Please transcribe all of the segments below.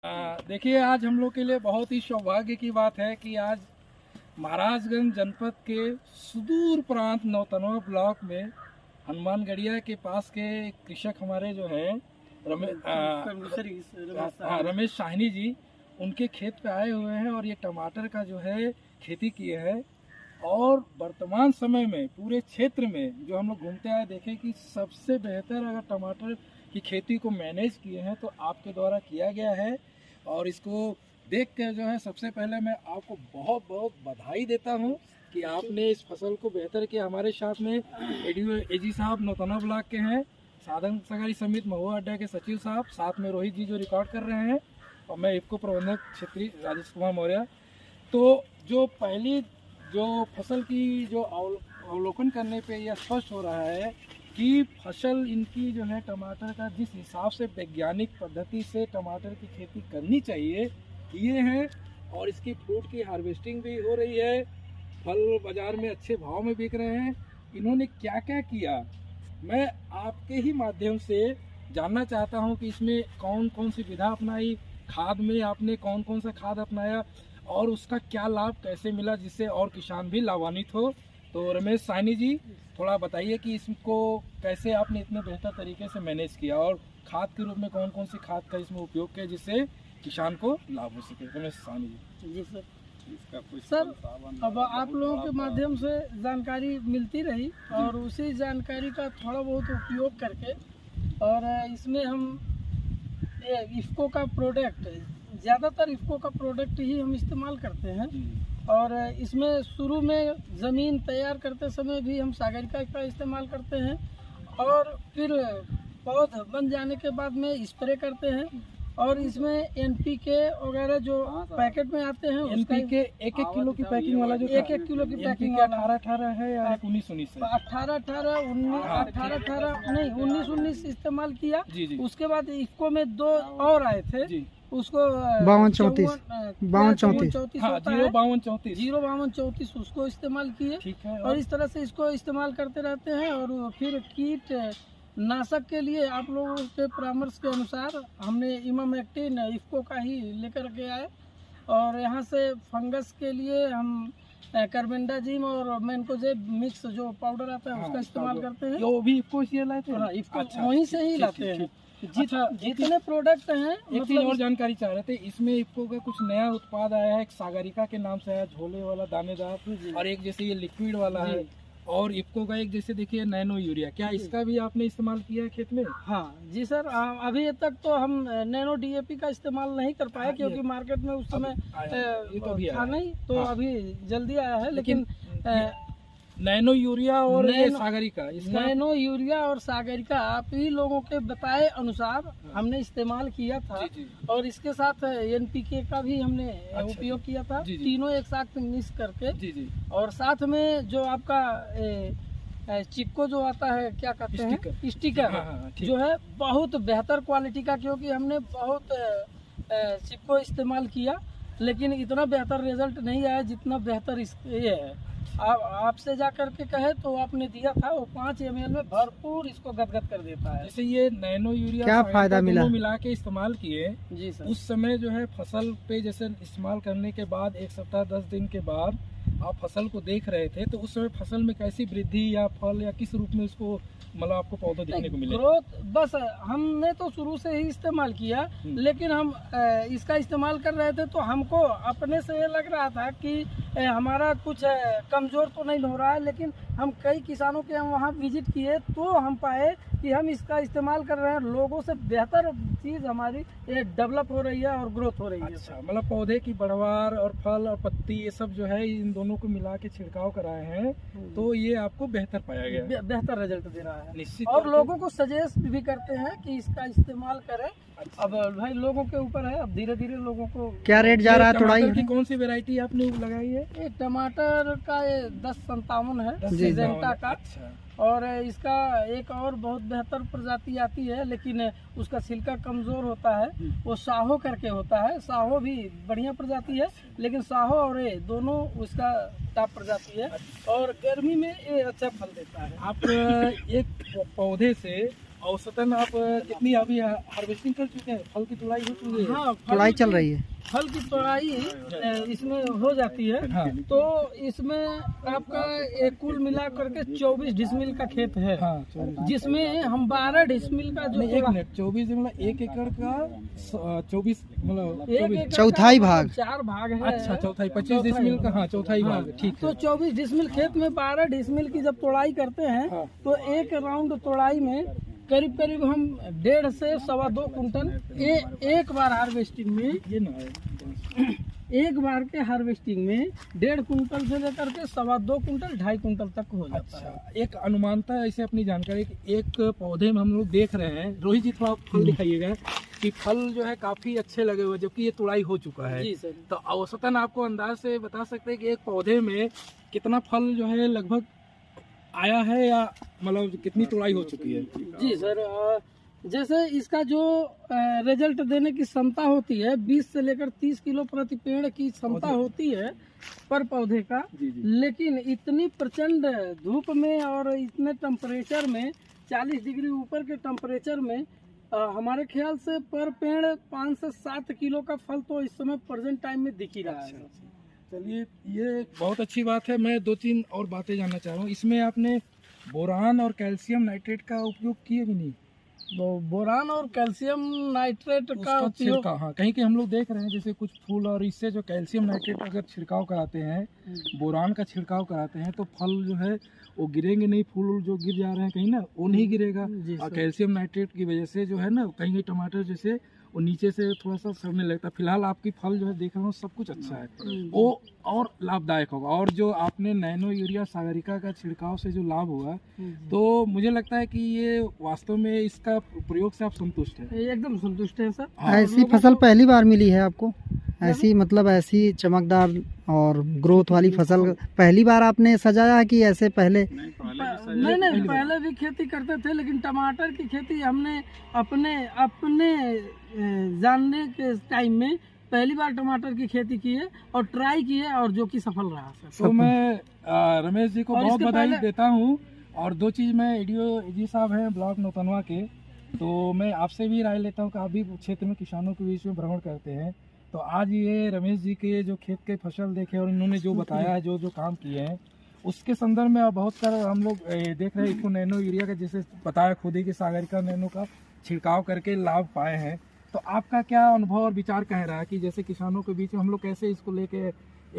देखिए, आज हम लोग के लिए बहुत ही सौभाग्य की बात है कि आज महाराजगंज जनपद के सुदूर प्रांत नौतनवा ब्लॉक में हनुमानगढ़िया के पास के कृषक हमारे जो है रमेश साहनी जी, उनके खेत पे आए हुए हैं और ये टमाटर का जो है खेती किए हैं। और वर्तमान समय में पूरे क्षेत्र में जो हम लोग घूमते आए देखे कि सबसे बेहतर अगर टमाटर की खेती को मैनेज किए हैं तो आपके द्वारा किया गया है। और इसको देख कर जो है सबसे पहले मैं आपको बहुत बहुत बधाई देता हूं कि आपने इस फसल को बेहतर किया। हमारे साथ में एजी साहब नौतनवा ब्लॉक के हैं, साधन सहकारी समिति महुआ अड्डा के सचिव साहब, साथ में रोहित जी जो रिकॉर्ड कर रहे हैं, और मैं इफको प्रबंधक क्षेत्रीय राजेश कुमार मौर्य। तो जो पहली जो फसल की जो अवलोकन करने पे यह स्पष्ट हो रहा है कि फसल इनकी जो है टमाटर का जिस हिसाब से वैज्ञानिक पद्धति से टमाटर की खेती करनी चाहिए किए हैं, और इसकी फ्रूट की हार्वेस्टिंग भी हो रही है, फल बाजार में अच्छे भाव में बिक रहे हैं। इन्होंने क्या क्या किया, मैं आपके ही माध्यम से जानना चाहता हूं कि इसमें कौन कौन सी विधा अपनाई, खाद में आपने कौन कौन सा खाद अपनाया और उसका क्या लाभ कैसे मिला जिससे और किसान भी लाभान्वित हो। तो रमेश साहनी जी, थोड़ा बताइए कि इसको कैसे आपने इतने बेहतर तरीके से मैनेज किया और खाद के रूप में कौन कौन सी खाद का इसमें उपयोग किया जिससे किसान को लाभ हो सके। रमेश साहनी जी। जी सर, अब आप लोगों के माध्यम से जानकारी मिलती रही और उसी जानकारी का थोड़ा बहुत उपयोग करके, और इसमें हम इफको का प्रोडक्ट, ज़्यादातर इफको का प्रोडक्ट ही हम इस्तेमाल करते हैं। और इसमें शुरू में ज़मीन तैयार करते समय भी हम सागरिका का इस्तेमाल करते हैं, और फिर पौध बन जाने के बाद में स्प्रे करते हैं। और इसमें एनपीके वगैरह जो पैकेट में आते हैं, एनपीके एक किलो की पैकिंग वाला जो 1 किलो की पैकिंग वाला 18 है या 19 है? 19 इस्तेमाल किया। जी। उसके बाद इफको में 2 और आए थे जी। उसको 5234 उसको इस्तेमाल किए। ठीक है। और इस तरह से इसको इस्तेमाल करते रहते हैं। और फिर कीट नाशक के लिए आप लोगों के परामर्श के अनुसार हमने इमामेक्टिन इफको का ही लेकर के आए, और यहाँ से फंगस के लिए हम कार्बेंडाजिम और मैनकोजेब मिक्स जो पाउडर आता है उसका इस्तेमाल करते हैं। वो भी इफको से लाए थे? इफको वहीं से ही लाते हैं। जितने प्रोडक्ट हैं। एक चीज और जानकारी चाह रहे थे, इसमें इफको का कुछ नया उत्पाद आया है, एक सागरिका के नाम से आया, झोले वाला दानेदार, और एक जैसे ये लिक्विड वाला है, और इफको का एक जैसे देखिए नैनो यूरिया, क्या इसका भी आपने इस्तेमाल किया है खेत में? हाँ जी सर, अभी तक तो हम नैनो डीएपी का इस्तेमाल नहीं कर पाए क्योंकि मार्केट में उस समय था नहीं, तो अभी जल्दी आया है। लेकिन नैनो यूरिया और सागरिका, नैनो यूरिया और सागरिका आप ही लोगों के बताए अनुसार हमने इस्तेमाल किया था। और इसके साथ एनपीके का भी हमने उपयोग किया था। तीनों एक साथ मिक्स करके। और साथ में जो आपका चिपको जो आता है, क्या कहते हैं, स्टिकर, जो है बहुत बेहतर क्वालिटी का, क्योंकि हमने बहुत चिपको इस्तेमाल किया लेकिन इतना बेहतर रिजल्ट नहीं आया जितना बेहतर ये है। आपसे जा कर के कहे तो आपने दिया था, वो 5 ml में भरपूर इसको गदगद कर देता है। जैसे ये नैनो यूरिया क्या फायदा मिला के इस्तेमाल किए जी सर, उस समय जो है फसल पे जैसे इस्तेमाल करने के बाद 1 सप्ताह 10 दिन के बाद आप फसल को देख रहे थे, तो उस समय फसल में कैसी वृद्धि या फल या किस रूप में इसको मतलब आपको पौधा दिखने को मिले? ग्रोथ बस हमने तो शुरू से ही इस्तेमाल किया, लेकिन हम इसका इस्तेमाल कर रहे थे तो हमको अपने से ये लग रहा था कि हमारा कुछ कमज़ोर तो नहीं हो रहा है। लेकिन हम कई किसानों के हम वहाँ विजिट किए तो हम पाए कि हम इसका इस्तेमाल कर रहे हैं, लोगों से बेहतर चीज़ हमारी ये डेवलप हो रही है और ग्रोथ हो रही है। अच्छा, मतलब पौधे की बढ़वार और फल और पत्ती ये सब जो है इन दोनों को मिला के छिड़काव कराए हैं, तो ये आपको बेहतर पाया गया, बेहतर रिजल्ट दे रहा है निश्चित। और लोगों को सजेस्ट भी करते हैं कि इसका इस्तेमाल करें। अच्छा। अब भाई लोगों के ऊपर है, अब धीरे धीरे लोगों को। क्या रेट जा रहा है टमाटर की कौन सी वैरायटी आपने लगाई है? ये टमाटर का 1057 है सिजेंटा का। अच्छा। और इसका एक और बहुत बेहतर प्रजाति आती है, लेकिन उसका छिलका कमज़ोर होता है, वो साहो करके होता है। साहो भी बढ़िया प्रजाति है, लेकिन साहो और ये दोनों उसका टॉप प्रजाति है, और गर्मी में ये अच्छा फल देता है। आप एक पौधे से औसतन आप कितनी अभी हार्वेस्टिंग कर चुके हैं? फल की तुड़ाई हो चुकी है? हाँ, तुड़ाई चल रही है। फल की तुड़ाई इसमें हो जाती है। हाँ। तो इसमें आपका एक कुल मिला करके 24 डिसमिल का खेत है। हाँ, 24। जिसमें हम 12 डिसमिल का जो नहीं, 1 मिनट, 24 मतलब 1 एकड़ का 24 मतलब 24 चौथाई भाग, 4 भाग है। अच्छा, चौथाई 25 डिसमिल का, हाँ चौथाई भाग, ठीक तो है। 24 डिसमिल खेत में 12 डिसमिल की जब तोड़ाई करते हैं हाँ। तो एक राउंड तोड़ाई में करीब करीब हम 1.5 से 2.25 कुंटल एक बार हार्वेस्टिंग में, ये ना है। एक बार के हार्वेस्टिंग में 1.5 कुंटल से लेकर के 2.25 कुंटल 2.5 कुंटल तक हो जाता है। अच्छा, एक अनुमानता ऐसे अपनी जानकारी कि एक पौधे में हम लोग देख रहे हैं, रोहित जी थोड़ा फल दिखाइएगा, कि फल जो है काफी अच्छे लगे हुए, जबकि ये तुड़ाई हो चुका है। जी सर। तो औसतन आपको अंदाज से बता सकते हैं कि एक पौधे में कितना फल जो है लगभग आया है, या मतलब कितनी तुड़ाई हो चुकी है? जी सर, जैसे इसका जो रिजल्ट देने की क्षमता होती है 20 से लेकर 30 किलो प्रति पेड़ की क्षमता होती है पर पौधे का। जी जी। लेकिन इतनी प्रचंड धूप में और इतने टेम्परेचर में 40 डिग्री ऊपर के टेम्परेचर में हमारे ख्याल से पर पेड़ 5 से 7 किलो का फल तो इस समय प्रेजेंट टाइम में दिख ही रहा है। चलिए, ये बहुत अच्छी बात है। मैं 2-3 और बातें जानना चाह रहा हूँ। इसमें आपने बोरान और कैल्शियम नाइट्रेट का उपयोग किए भी नहीं? बोरान और कैल्शियम नाइट्रेट का उपयोग, छिड़काव, हाँ, कहीं के हम लोग देख रहे हैं जैसे कुछ फूल, और इससे जो कैल्शियम नाइट्रेट अगर छिड़काव कराते हैं, बोरान का छिड़काव कराते हैं, तो फल जो है वो गिरेंगे नहीं। फूल जो गिर जा रहे हैं कहीं ना, वो नहीं गिरेगा। और कैल्शियम नाइट्रेट की वजह से जो है ना, कहीं टमाटर जैसे वो नीचे से थोड़ा सा सड़ने लगता है। फिलहाल आपकी फल जो है देख रहा हूँ सब कुछ अच्छा है, वो और लाभदायक होगा। और जो आपने नैनो यूरिया सागरिका का छिड़काव से जो लाभ हुआ, तो मुझे लगता है कि ये वास्तव में इसका प्रयोग से आप संतुष्ट हैं? एकदम संतुष्ट है सर। ऐसी फसल पहली बार मिली है आपको? ऐसी मतलब ऐसी चमकदार और ग्रोथ वाली फसल पहली बार आपने सजाया है कि ऐसे पहले? नहीं, पहले भी खेती करते थे, लेकिन टमाटर की खेती हमने अपने जानने के टाइम में पहली बार टमाटर की खेती की है और ट्राई की है, और जो कि सफल रहा सर। तो मैं रमेश जी को बहुत बधाई देता हूँ। और 2 चीज़, मैं एडीओ जी साहब हैं ब्लॉक नौतनवा के, तो मैं आपसे भी राय लेता हूँ कि आप भी क्षेत्र में किसानों के बीच में भ्रमण करते हैं। तो आज ये रमेश जी के जो खेत के फसल देखे और इन्होंने जो बताया है, जो काम किए हैं, उसके संदर्भ में बहुत सारे हम लोग देख रहे हैं। इसको नैनो यूरिया का जैसे बताया खुद ही कि सागरिका नैनो का छिड़काव करके लाभ पाए हैं। तो आपका क्या अनुभव और विचार कह रहा है कि जैसे किसानों के बीच में हम लोग कैसे इसको लेके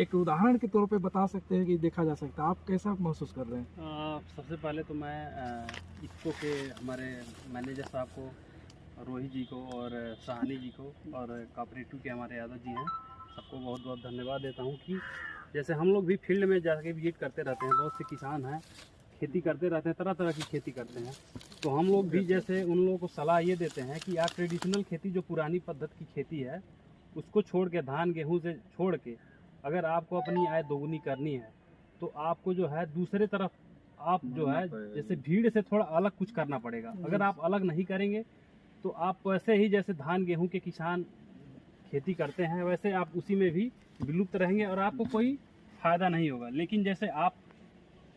एक उदाहरण के तौर पे बता सकते हैं कि देखा जा सकता है? आप कैसा महसूस कर रहे हैं? सबसे पहले तो मैं इसको के हमारे मैनेजर साहब को, रोहित जी को और साहनी जी को और कोऑपरेटिव के हमारे यादव जी हैं, सबको बहुत बहुत धन्यवाद देता हूं कि जैसे हम लोग भी फील्ड में जाके विजिट करते रहते हैं, बहुत से किसान हैं खेती करते रहते हैं, तरह तरह की खेती करते हैं, तो हम लोग भी जैसे उन लोगों को सलाह ये देते हैं कि आप ट्रेडिशनल खेती जो पुरानी पद्धति की खेती है उसको छोड़ के, धान गेहूँ से छोड़ के, अगर आपको अपनी आय दोगुनी करनी है तो आपको जो है दूसरे तरफ आप जो है जैसे भीड़ से थोड़ा अलग कुछ करना पड़ेगा। अगर आप अलग नहीं करेंगे तो आप वैसे ही जैसे धान गेहूं के किसान खेती करते हैं वैसे आप उसी में भी विलुप्त रहेंगे और आपको कोई फ़ायदा नहीं होगा। लेकिन जैसे आप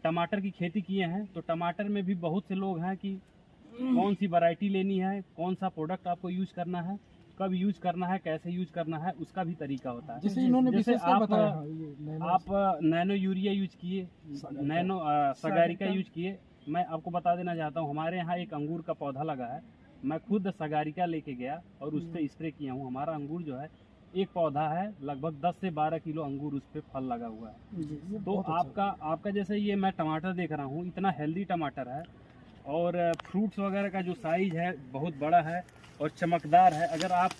टमाटर की खेती किए हैं तो टमाटर में भी बहुत से लोग हैं कि कौन सी वैरायटी लेनी है, कौन सा प्रोडक्ट आपको यूज करना है, कब यूज करना है, कैसे यूज करना है, उसका भी तरीका होता है। जैसे इन्होंने जैसे आप नैनो यूरिया यूज किए, नैनो सागरिका यूज किए। मैं आपको बता देना चाहता हूँ, हमारे यहाँ एक अंगूर का पौधा लगा है, मैं खुद सागरिका लेके गया और उस पर स्प्रे किया हूँ। हमारा अंगूर जो है एक पौधा है, लगभग 10 से 12 किलो अंगूर उस पर फल लगा हुआ है। तो आपका जैसे ये मैं टमाटर देख रहा हूँ, इतना हेल्दी टमाटर है और फ्रूट्स वगैरह का जो साइज है बहुत बड़ा है और चमकदार है। अगर आप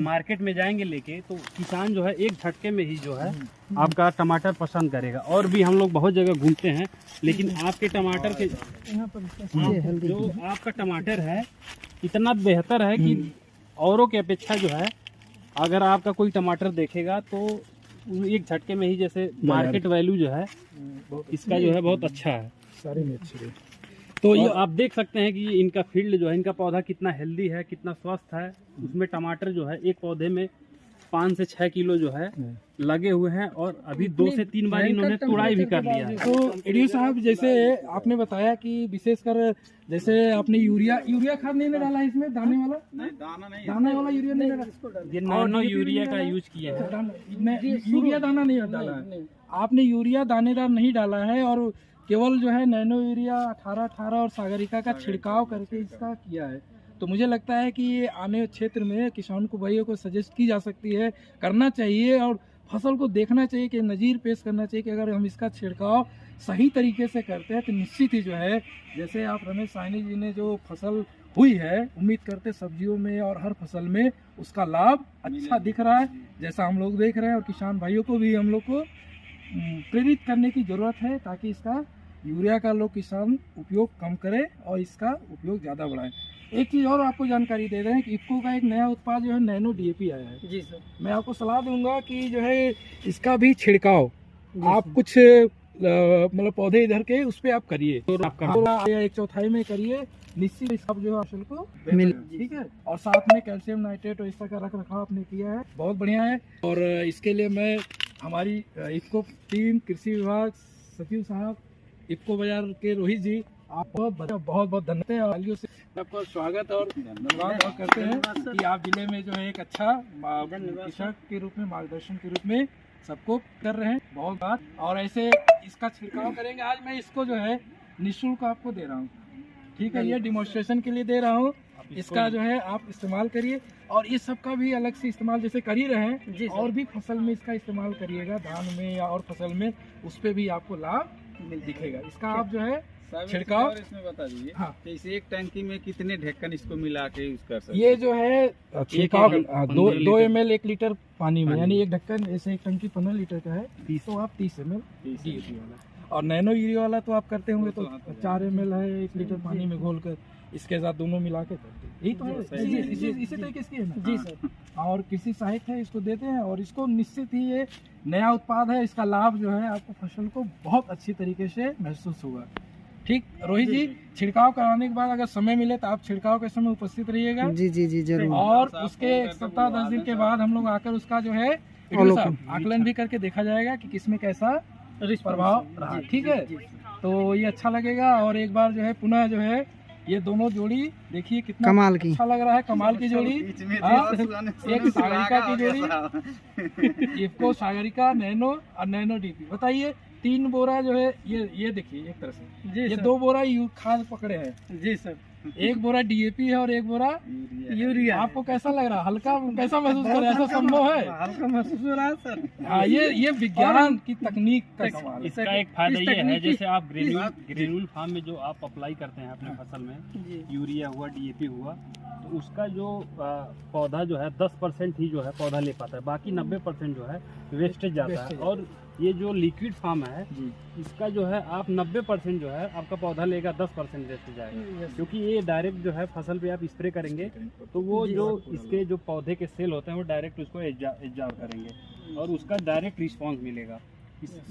मार्केट में जाएंगे लेके तो किसान जो है एक झटके में ही जो है आपका टमाटर पसंद करेगा। और भी हम लोग बहुत जगह घूमते हैं, लेकिन आपके टमाटर के जो आपका टमाटर है इतना बेहतर है कि औरों की अपेक्षा जो है, अगर आपका कोई टमाटर देखेगा तो एक झटके में ही जैसे मार्केट वैल्यू जो है इसका जो है बहुत अच्छा है, सारे में अच्छे। तो ये आप देख सकते हैं कि इनका फील्ड जो है, इनका पौधा कितना हेल्दी है, कितना स्वस्थ है। उसमें टमाटर जो है एक पौधे में 5 से 6 किलो जो है लगे हुए हैं और अभी 2 से 3 बार इन्होंने तुड़ाई भी कर लिया है। तो एडीओ साहब, जैसे आपने बताया कि विशेषकर जैसे आपने यूरिया खाद नहीं डाला है इसमें, दाने वाला दाने वाला यूरिया नहीं डाला, ये नैनो यूरिया का यूज किया है। यूरिया दाना नहीं डाला है आपने, यूरिया दानेदार नहीं डाला है और केवल जो है नैनो यूरिया 18-18 और सागरिका का छिड़काव करके इसका किया है। तो मुझे लगता है कि ये आने क्षेत्र में किसान को भाइयों को सजेस्ट की जा सकती है, करना चाहिए और फसल को देखना चाहिए कि नज़ीर पेश करना चाहिए कि अगर हम इसका छिड़काव सही तरीके से करते हैं तो निश्चित ही जो है, जैसे आप रमेश साहनी जी ने जो फसल हुई है, उम्मीद करते सब्जियों में और हर फसल में उसका लाभ अच्छा दिख रहा है जैसा हम लोग देख रहे हैं। और किसान भाइयों को भी हम लोग को प्रेरित करने की ज़रूरत है ताकि इसका यूरिया का लोग किसान उपयोग कम करें और इसका उपयोग ज़्यादा बढ़ाएं। एक चीज़ और आपको जानकारी दे रहे हैं कि इफ्को का एक नया उत्पाद जो है नैनो डीएपी आया है। जी सर, मैं आपको सलाह दूंगा कि जो है इसका भी छिड़काव आप कुछ मतलब पौधे इधर के उस पर आप करिए, तो या 1/4 में करिए, निश्चित इसका जो है फसल को मिल, ठीक है। और साथ में कैल्शियम नाइट्रेट और इस तरह का रख रखाव आपने किया है, बहुत बढ़िया है। और इसके लिए मैं हमारी इफ्को टीम, कृषि विभाग, सचिव साहब, इफ्को बाजार के रोहित जी, आप बहुत धन्यवाद है। वालियों से आपका स्वागत और धन्यवाद और करते हैं कि आप जिले में जो है एक अच्छा कृषक के रूप में, मार्गदर्शन के रूप में सबको कर रहे हैं, बहुत बात। और ऐसे इसका छिड़काव करेंगे। आज मैं इसको जो है निःशुल्क आपको दे रहा हूँ, ठीक है, ये डिमॉन्स्ट्रेशन के लिए दे रहा हूँ। इसका जो है आप इस्तेमाल करिए और इस सब का भी अलग से इस्तेमाल जैसे कर ही रहे हैं, और भी फसल में इसका इस्तेमाल करिएगा, धान में या और फसल में, उस पर भी आपको लाभ दिखेगा। इसका आप जो है छिड़काव इसमें बता दीजिए। हाँ, इस एक टंकी में कितने ढक्कन इसको मिला के यूज कर सकते हैं? ये जो है छिड़काव 2 ml 1 लीटर पानी में, यानी एक ढक्कन, ऐसे एक टंकी 15 लीटर का है, तो आप 30 ml डीएपी वाला। और नैनो यूरिया वाला तो आप करते होंगे तो 4 ml है 1 लीटर पानी में घोल कर, इसके साथ दोनों मिला के करते हैं, यही तो है। इसी तरीके से है ना जी सर। और कृषि सहायता है, इसको देते हैं और इसको निश्चित ही ये नया उत्पाद है, इसका लाभ जो है आपको फसल को बहुत अच्छी तरीके से महसूस होगा। ठीक रोहित जी, छिड़काव कराने के बाद अगर समय मिले तो आप छिड़काव के समय उपस्थित रहिएगा। जी जरूर। और उसके 1 सप्ताह 10 दिन के बाद हम लोग आकर उसका जो है आकलन भी करके देखा जाएगा कि किसमें कैसा प्रभाव रहा, ठीक है। तो ये अच्छा लगेगा। और एक बार जो है पुनः जो है ये दोनों जोड़ी देखिए कितना कमाल की, अच्छा लग रहा है, कमाल की जोड़ी। एक सागरिका की जोड़ी, इफ्को सागरिका, नैनो और नैनो डीपी। बताइए 3 बोरा जो है ये देखिए एक तरह से ये 2 बोरा खाद पकड़े हैं जी सर, 1 बोरा डीएपी है और 1 बोरा यूरिया। आपको कैसा लग रहा है? हल्का कैसा महसूस कर रहे हैं? ऐसा संभव है? हल्का महसूस हो रहा है सर। हाँ, ये विज्ञान की तकनीक का कमाल है। इसका एक फायदा ये है, जैसे आप ग्रेन्यूल फार्म में जो आप अप्लाई करते हैं अपने फसल में, यूरिया हुआ, डीएपी हुआ, तो उसका जो पौधा जो है 10% ही जो है पौधा ले पाता है, बाकी 90% जो है वेस्टेज जाता है। और ये जो लिक्विड फार्म है इसका जो है आप 90% जो है आपका पौधा लेगा, 10% वेस्ट जाएगा, क्योंकि ये डायरेक्ट जो है फसल पे आप स्प्रे करेंगे तो वो जो इसके जो पौधे के सेल होते हैं वो डायरेक्ट उसको एब्जॉर्ब करेंगे और उसका डायरेक्ट रिस्पांस मिलेगा।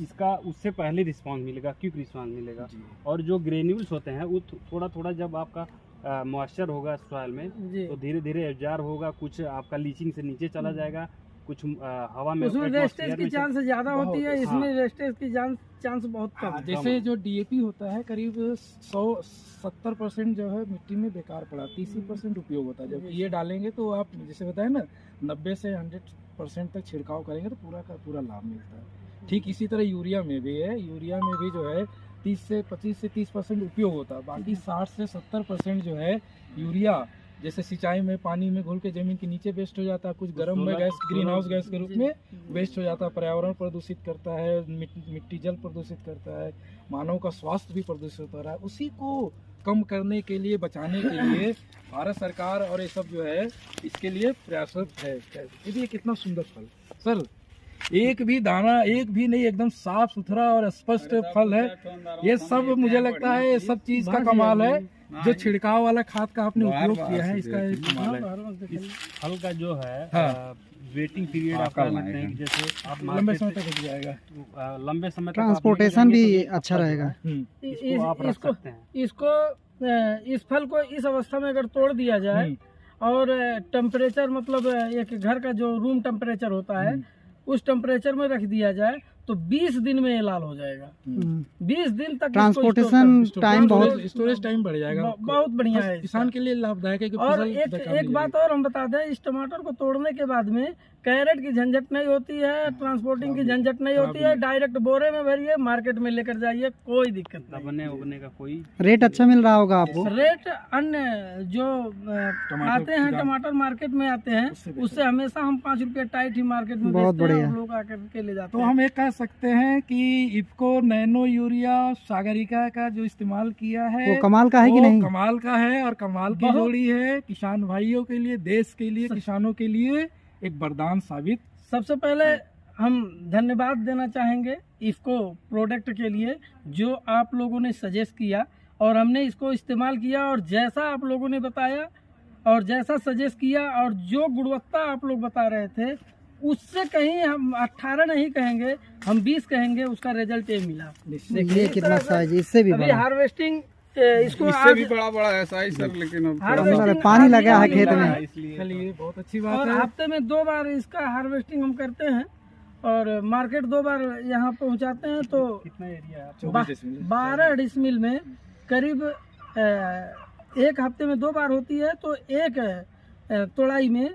इसका उससे पहले रिस्पांस मिलेगा, क्विक रिस्पांस मिलेगा। और जो ग्रेन्यूल्स होते हैं वो थोड़ा थोड़ा जब आपका मॉइस्चर होगा सॉइल में तो धीरे धीरे एब्जॉर्ब होगा, कुछ आपका लीचिंग से नीचे चला जाएगा, कुछ हवा में, उसमें वेस्टेज की चांस ज्यादा होती है, इसमें वेस्टेज की चांस बहुत कम है। जैसे जो डीएपी होता है करीब 170% जो है मिट्टी में बेकार पड़ा, 30% उपयोग होता है। जब ये डालेंगे तो आप जैसे बताए ना 90 से 100% तक छिड़काव करेंगे तो पूरा का पूरा लाभ मिलता है। ठीक इसी तरह यूरिया में भी है, यूरिया में भी जो है 25 से 30% उपयोग होता है, बाकी 60 से 70% जो है यूरिया जैसे सिंचाई में पानी में घोल के जमीन के नीचे वेस्ट हो जाता है, कुछ गर्म में गैस, ग्रीन हाउस गैस के रूप में वेस्ट हो जाता है, पर्यावरण प्रदूषित करता है, मिट्टी जल प्रदूषित करता है, मानव का स्वास्थ्य भी प्रदूषित हो रहा है। उसी को कम करने के लिए, बचाने के लिए भारत सरकार और ये सब जो है इसके लिए प्रयासरत है। ये कितना सुंदर फल सर, एक भी दाना, एक भी नहीं, एकदम साफ सुथरा और स्पष्ट फल है। ये सब मुझे लगता है ये सब चीज का कमाल है जो छिड़काव वाला खाद का आपने उपयोग किया है, इसका कमाल है। इस फल का जो है वेटिंग पीरियड आप कह सकते हैं, जैसे आप लंबे समय तक रख जाएगा, लंबे समय तक ट्रांसपोर्टेशन भी अच्छा रहेगा। इसको आप रख सकते हैं। इसको इस फल को इस अवस्था में अगर तोड़ दिया जाए और टेम्परेचर मतलब एक घर का जो रूम टेम्परेचर होता है उस टेम्परेचर में रख दिया जाए तो 20 दिन में ये लाल हो जाएगा। 20 दिन तक ट्रांसपोर्टेशन टाइम बहुत स्टोरेज टाइम बढ़ जाएगा, बहुत बढ़िया है किसान के लिए लाभदायक है कि और फसल एक बात और हम बता दें, इस टमाटर को तोड़ने के बाद में कैरेट की झंझट नहीं होती है, ट्रांसपोर्टिंग की झंझट नहीं होती है, डायरेक्ट बोरे में भरिए मार्केट में लेकर जाइए, कोई दिक्कत नहीं। दबने उगने का कोई रेट अच्छा मिल रहा होगा आपको? रेट अन्य जो आते हैं टमाटर मार्केट में आते हैं उससे हमेशा हम 5 रुपये टाइट ही मार्केट में बहुत बेचते हैं, बढ़िया। हम लोग आकर के ले जाते तो हैं। हम एक कह सकते हैं कि इफ्को नैनो यूरिया सागरिका का जो इस्तेमाल किया है वो कमाल का है कि वो नहीं? कमाल का है और कमाल की जोड़ी है। किसान भाइयों के लिए, देश के लिए, किसानों के लिए एक वरदान साबित। सबसे पहले हम धन्यवाद देना चाहेंगे इफ्को प्रोडक्ट के लिए, जो आप लोगों ने सजेस्ट किया और हमने इसको इस्तेमाल किया और जैसा आप लोगों ने बताया और जैसा सजेस्ट किया और जो गुणवत्ता आप लोग बता रहे थे उससे कहीं हम 18 नहीं कहेंगे, हम 20 कहेंगे, उसका रिजल्ट ये मिला। ये कितना साइज, इससे भी अभी बड़ा। हार्वेस्टिंग इसको इससे भी बड़ा है साइज सर, लेकिन अब हार्वेस्टिंग पानी लगा है आज खेत ही में। लगा है। चलिए बहुत अच्छी और बात है। हफ्ते में 2 बार इसका हार्वेस्टिंग हम करते हैं और मार्केट 2 बार यहाँ पहुँचाते हैं। तो कितना एरिया है? 12 डिसमिल में करीब एक हफ्ते में 2 बार होती है, तो एक तोड़ाई में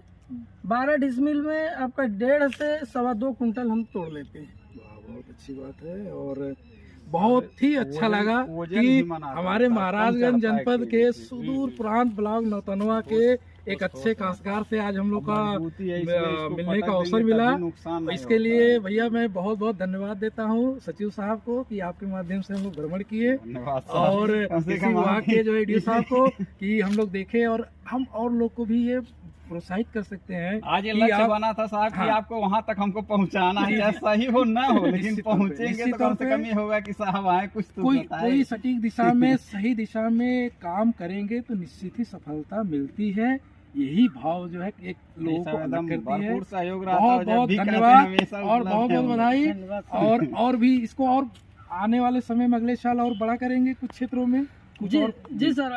12 डिसमिल में आपका 1.5 से 2.25 कुंटल हम तोड़ लेते हैं। बहुत अच्छी बात है और बहुत ही अच्छा लगा वजन कि भी मना सकता हमारे है, महाराजगंज कम करता है जनपद कि- के सुदूर प्रांत ब्लॉक नौतनवा के एक अच्छे काश्तकार से आज हम लोग का मजबूती है, इसलिए इसको मिलने का पटक अवसर देंगे मिला। तभी नुकसान नहीं इसके होता लिए है। भैया मैं बहुत बहुत धन्यवाद देता हूँ सचिव साहब को कि आपके माध्यम से हम लोग भ्रमण किए धन्यवाद साहब। और कम से कृषि कम विभाग आपकी- के जो एडीओ साहब को कि हम लोग देखे और हम और लोग को भी ये प्रोत्साहित कर सकते हैं आज ये कि लक्ष्य आप- बना था साहब कि हाँ। आपको वहाँ तक हमको पहुँचाना है, चाहे सही हो ना हो, लेकिन निश्चित तौर पे, पहुँचेंगे निश्चित तो कम तौर से पे कम ये होगा कि साहब आए कुछ तो कोई बताए। कोई सटीक दिशा में सही दिशा में काम करेंगे तो निश्चित ही सफलता मिलती है। यही भाव जो है एक लोगों को अलग एकदम करती है। भरपूर सहयोग रहता बहुत है, जब बहुत भी कहते हैं धन्यवाद हमेशा और उपलब्ध बहुत हैं बहुत हम। बधाई। धन्यवाद। और भी इसको और आने वाले समय में अगले साल और बड़ा करेंगे कुछ क्षेत्रों में कुछ जी और जी सर,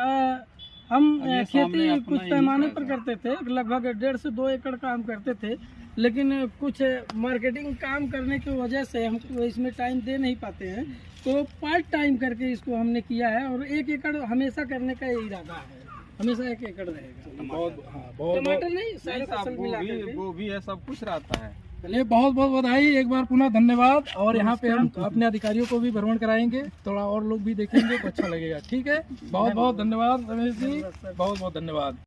हम ये सामने खेती अपना कुछ ही पैमाने है। पर करते थे, लगभग 1.5 से 2 एकड़ का हम करते थे, लेकिन कुछ मार्केटिंग काम करने की वजह से हम इसमें टाइम दे नहीं पाते हैं, तो पार्ट टाइम करके इसको हमने किया है और 1 एकड़ हमेशा करने का इरादा है, हमेशा 1 एकड़ रहेगा। बहुत टमाटर नहीं, सारे नहीं साहब, फसल मिला गोभी करके। गोभी है, सब कुछ रहता है। चलिए बहुत बहुत बधाई एक बार पुनः धन्यवाद। और यहाँ पे हम अपने अधिकारियों को भी भ्रमण कराएंगे, थोड़ा और लोग भी देखेंगे तो अच्छा लगेगा। ठीक है, बहुत बहुत धन्यवाद रमेश जी, बहुत बहुत धन्यवाद।